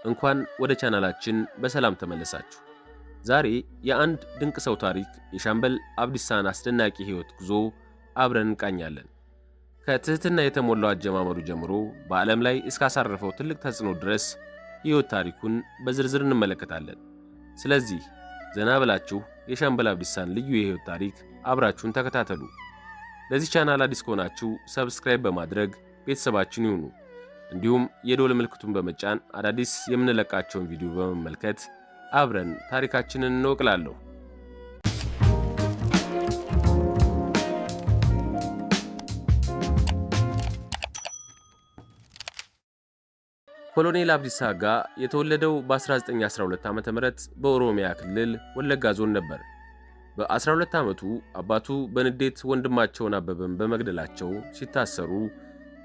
እንኳን ወደ ቻናላችን በሰላም ተመለሳችሁ። ዛሬ የአንድ ድንቅ ሰው ታሪክ የሻምበል አብዲሳን አስደናቂ ሕይወት ጉዞ አብረን እንቃኛለን። ከትህትና የተሞላው አጀማመሩ ጀምሮ በዓለም ላይ እስካሳረፈው ትልቅ ተጽዕኖ ድረስ ሕይወት ታሪኩን በዝርዝር እንመለከታለን። ስለዚህ ዘና ብላችሁ የሻምበል አብዲሳን ልዩ የሕይወት ታሪክ አብራችሁን ተከታተሉ። ለዚህ ቻናል አዲስ ከሆናችሁ ሰብስክራይብ በማድረግ ቤተሰባችን ይሁኑ። እንዲሁም የደወል ምልክቱን በመጫን አዳዲስ የምንለቃቸውን ቪዲዮ በመመልከት አብረን ታሪካችንን እንወቅላለሁ። ኮሎኔል አብዲሳ አጋ የተወለደው በ1912 ዓ.ም በኦሮሚያ ክልል ወለጋ ዞን ነበር። በ12 ዓመቱ አባቱ በንዴት ወንድማቸውን አበበን በመግደላቸው ሲታሰሩ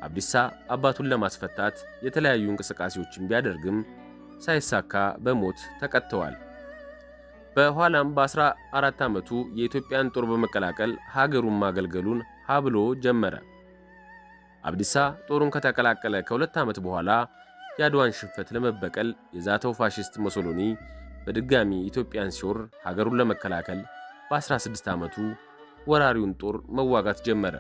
አብዲሳ አባቱን ለማስፈታት የተለያዩ እንቅስቃሴዎችን ቢያደርግም ሳይሳካ በሞት ተቀጥተዋል። በኋላም በ14 ዓመቱ የኢትዮጵያን ጦር በመቀላቀል ሀገሩን ማገልገሉን ሀብሎ ጀመረ። አብዲሳ ጦሩን ከተቀላቀለ ከ2 ዓመት በኋላ የአድዋን ሽንፈት ለመበቀል የዛተው ፋሺስት ሞሶሎኒ በድጋሚ ኢትዮጵያን ሲወር ሀገሩን ለመከላከል በ16 ዓመቱ ወራሪውን ጦር መዋጋት ጀመረ።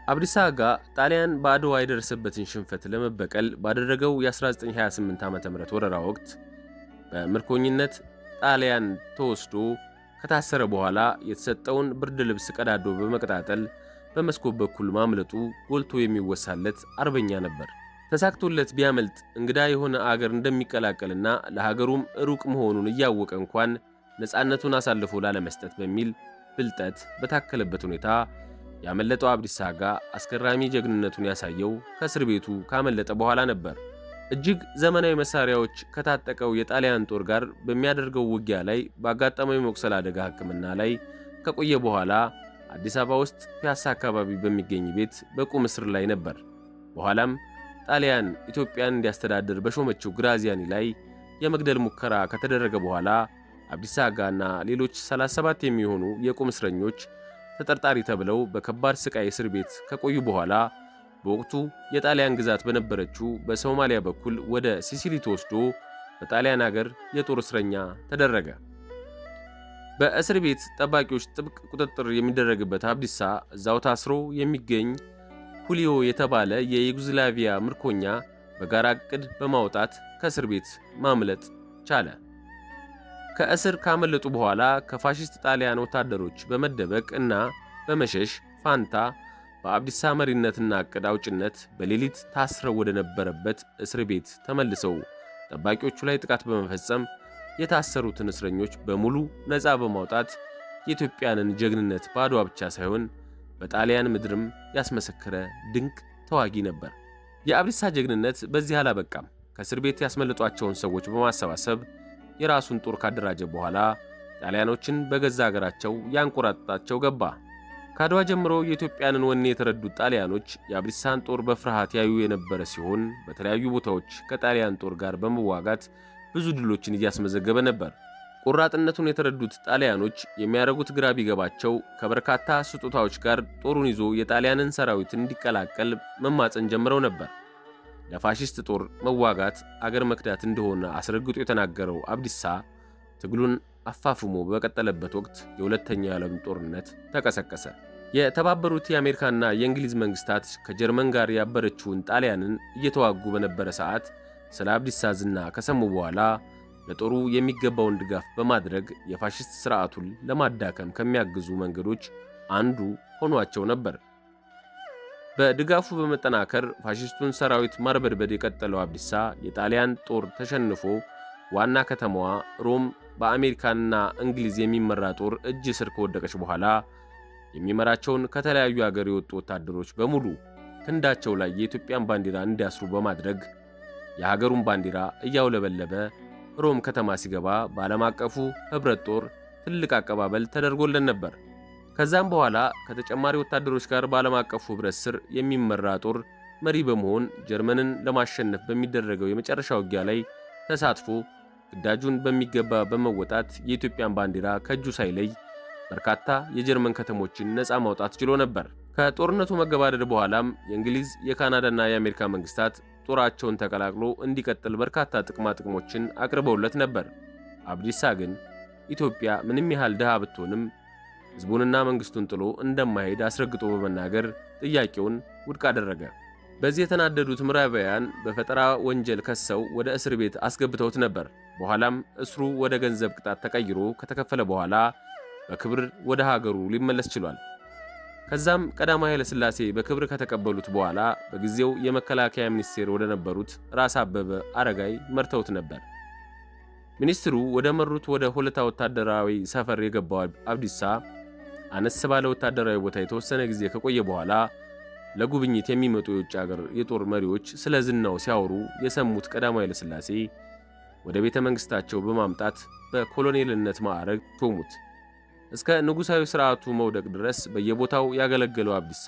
አብዲሳ አጋ ጣሊያን በአድዋ የደረሰበትን ሽንፈት ለመበቀል ባደረገው የ1928 ዓ.ም ወረራ ወቅት በምርኮኝነት ጣሊያን ተወስዶ ከታሰረ በኋላ የተሰጠውን ብርድ ልብስ ቀዳዶ በመቀጣጠል በመስኮት በኩል ማምለጡ ጎልቶ የሚወሳለት አርበኛ ነበር። ተሳክቶለት ቢያመልጥ እንግዳ የሆነ አገር እንደሚቀላቀልና ለሀገሩም ሩቅ መሆኑን እያወቀ እንኳን ነፃነቱን አሳልፎ ላለመስጠት በሚል ብልጠት በታከለበት ሁኔታ ያመለጠው አብዲሳ አጋ አስገራሚ ጀግንነቱን ያሳየው ከእስር ቤቱ ካመለጠ በኋላ ነበር። እጅግ ዘመናዊ መሳሪያዎች ከታጠቀው የጣሊያን ጦር ጋር በሚያደርገው ውጊያ ላይ ባጋጠመው የመቁሰል አደጋ ሕክምና ላይ ከቆየ በኋላ አዲስ አበባ ውስጥ ፒያሳ አካባቢ በሚገኝ ቤት በቁም እስር ላይ ነበር። በኋላም ጣሊያን ኢትዮጵያን እንዲያስተዳድር በሾመችው ግራዚያኒ ላይ የመግደል ሙከራ ከተደረገ በኋላ አብዲሳ አጋና ሌሎች 37 የሚሆኑ የቁም እስረኞች ተጠርጣሪ ተብለው በከባድ ስቃይ እስር ቤት ከቆዩ በኋላ በወቅቱ የጣሊያን ግዛት በነበረችው በሶማሊያ በኩል ወደ ሲሲሊ ተወስዶ በጣሊያን ሀገር የጦር እስረኛ ተደረገ። በእስር ቤት ጠባቂዎች ጥብቅ ቁጥጥር የሚደረግበት አብዲሳ እዛው ታስሮ የሚገኝ ሁሊዮ የተባለ የዩጎዝላቪያ ምርኮኛ በጋራ ዕቅድ በማውጣት ከእስር ቤት ማምለጥ ቻለ። ከእስር ካመለጡ በኋላ ከፋሺስት ጣሊያን ወታደሮች በመደበቅ እና በመሸሽ ፋንታ በአብዲሳ መሪነትና ዕቅድ አውጭነት በሌሊት ታስረው ወደ ነበረበት እስር ቤት ተመልሰው ጠባቂዎቹ ላይ ጥቃት በመፈጸም የታሰሩትን እስረኞች በሙሉ ነፃ በማውጣት የኢትዮጵያንን ጀግንነት በአድዋ ብቻ ሳይሆን በጣሊያን ምድርም ያስመሰከረ ድንቅ ተዋጊ ነበር። የአብዲሳ ጀግንነት በዚህ አላበቃም። ከእስር ቤት ያስመለጧቸውን ሰዎች በማሰባሰብ የራሱን ጦር ካደራጀ በኋላ ጣሊያኖችን በገዛ አገራቸው ያንቆራጣቸው ገባ። ከአድዋ ጀምሮ የኢትዮጵያንን ወኔ የተረዱት ጣሊያኖች የአብዲሳን ጦር በፍርሃት ያዩ የነበረ ሲሆን በተለያዩ ቦታዎች ከጣሊያን ጦር ጋር በመዋጋት ብዙ ድሎችን እያስመዘገበ ነበር። ቆራጥነቱን የተረዱት ጣሊያኖች የሚያደርጉት ግራ ቢገባቸው ከበርካታ ስጦታዎች ጋር ጦሩን ይዞ የጣሊያንን ሰራዊት እንዲቀላቀል መማፀን ጀምረው ነበር። ለፋሺስት ጦር መዋጋት አገር መክዳት እንደሆነ አስረግጦ የተናገረው አብዲሳ ትግሉን አፋፍሞ በቀጠለበት ወቅት የሁለተኛው የዓለም ጦርነት ተቀሰቀሰ። የተባበሩት የአሜሪካና የእንግሊዝ መንግስታት ከጀርመን ጋር ያበረችውን ጣሊያንን እየተዋጉ በነበረ ሰዓት ስለ አብዲሳ ዝና ከሰሙ በኋላ ለጦሩ የሚገባውን ድጋፍ በማድረግ የፋሺስት ሥርዓቱን ለማዳከም ከሚያግዙ መንገዶች አንዱ ሆኗቸው ነበር። በድጋፉ በመጠናከር ፋሺስቱን ሰራዊት ማርበድበድ የቀጠለው አብዲሳ የጣሊያን ጦር ተሸንፎ ዋና ከተማዋ ሮም በአሜሪካና እንግሊዝ የሚመራ ጦር እጅ ስር ከወደቀች በኋላ የሚመራቸውን ከተለያዩ አገር የወጡ ወታደሮች በሙሉ ክንዳቸው ላይ የኢትዮጵያን ባንዲራ እንዲያስሩ በማድረግ የሀገሩን ባንዲራ እያውለበለበ ሮም ከተማ ሲገባ በዓለም አቀፉ ኅብረት ጦር ትልቅ አቀባበል ተደርጎለን ነበር። ከዛም በኋላ ከተጨማሪ ወታደሮች ጋር በዓለም አቀፉ ኅብረት ስር የሚመራ ጦር መሪ በመሆን ጀርመንን ለማሸነፍ በሚደረገው የመጨረሻ ውጊያ ላይ ተሳትፎ ግዳጁን በሚገባ በመወጣት የኢትዮጵያን ባንዲራ ከእጁ ሳይለይ በርካታ የጀርመን ከተሞችን ነፃ ማውጣት ችሎ ነበር። ከጦርነቱ መገባደድ በኋላም የእንግሊዝ የካናዳና የአሜሪካ መንግስታት ጦራቸውን ተቀላቅሎ እንዲቀጥል በርካታ ጥቅማ ጥቅሞችን አቅርበውለት ነበር። አብዲሳ ግን ኢትዮጵያ ምንም ያህል ድሃ ብትሆንም ሕዝቡንና መንግስቱን ጥሎ እንደማይሄድ አስረግጦ በመናገር ጥያቄውን ውድቅ አደረገ። በዚህ የተናደዱት ምዕራባውያን በፈጠራ ወንጀል ከሰው ወደ እስር ቤት አስገብተውት ነበር። በኋላም እስሩ ወደ ገንዘብ ቅጣት ተቀይሮ ከተከፈለ በኋላ በክብር ወደ ሀገሩ ሊመለስ ችሏል። ከዛም ቀዳማዊ ኃይለ ሥላሴ በክብር ከተቀበሉት በኋላ በጊዜው የመከላከያ ሚኒስቴር ወደ ነበሩት ራስ አበበ አረጋይ መርተውት ነበር። ሚኒስትሩ ወደ መሩት ወደ ሆለታ ወታደራዊ ሰፈር የገባው አብዲሳ አነስ ባለ ወታደራዊ ቦታ የተወሰነ ጊዜ ከቆየ በኋላ ለጉብኝት የሚመጡ የውጭ ሀገር የጦር መሪዎች ስለ ዝናው ሲያወሩ የሰሙት ቀዳማዊ ኃይለ ሥላሴ ወደ ቤተ መንግስታቸው በማምጣት በኮሎኔልነት ማዕረግ ሾሙት። እስከ ንጉሳዊ ሥርዓቱ መውደቅ ድረስ በየቦታው ያገለገለው አብዲሳ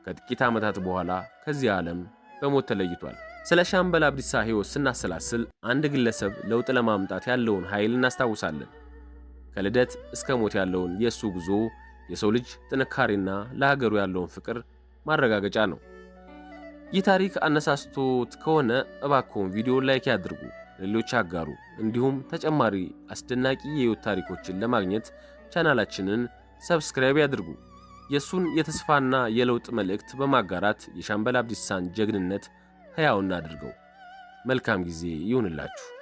ከጥቂት ዓመታት በኋላ ከዚህ ዓለም በሞት ተለይቷል። ስለ ሻምበል አብዲሳ ሕይወት ስናሰላስል አንድ ግለሰብ ለውጥ ለማምጣት ያለውን ኃይል እናስታውሳለን። ከልደት እስከ ሞት ያለውን የእሱ ጉዞ የሰው ልጅ ጥንካሬና ለሀገሩ ያለውን ፍቅር ማረጋገጫ ነው። ይህ ታሪክ አነሳስቶት ከሆነ እባክዎን ቪዲዮውን ላይክ ያድርጉ፣ ሌሎች አጋሩ። እንዲሁም ተጨማሪ አስደናቂ የሕይወት ታሪኮችን ለማግኘት ቻናላችንን ሰብስክራይብ ያድርጉ። የእሱን የተስፋና የለውጥ መልእክት በማጋራት የሻምበል አብዲሳን ጀግንነት ሕያው እናድርገው። መልካም ጊዜ ይሁንላችሁ።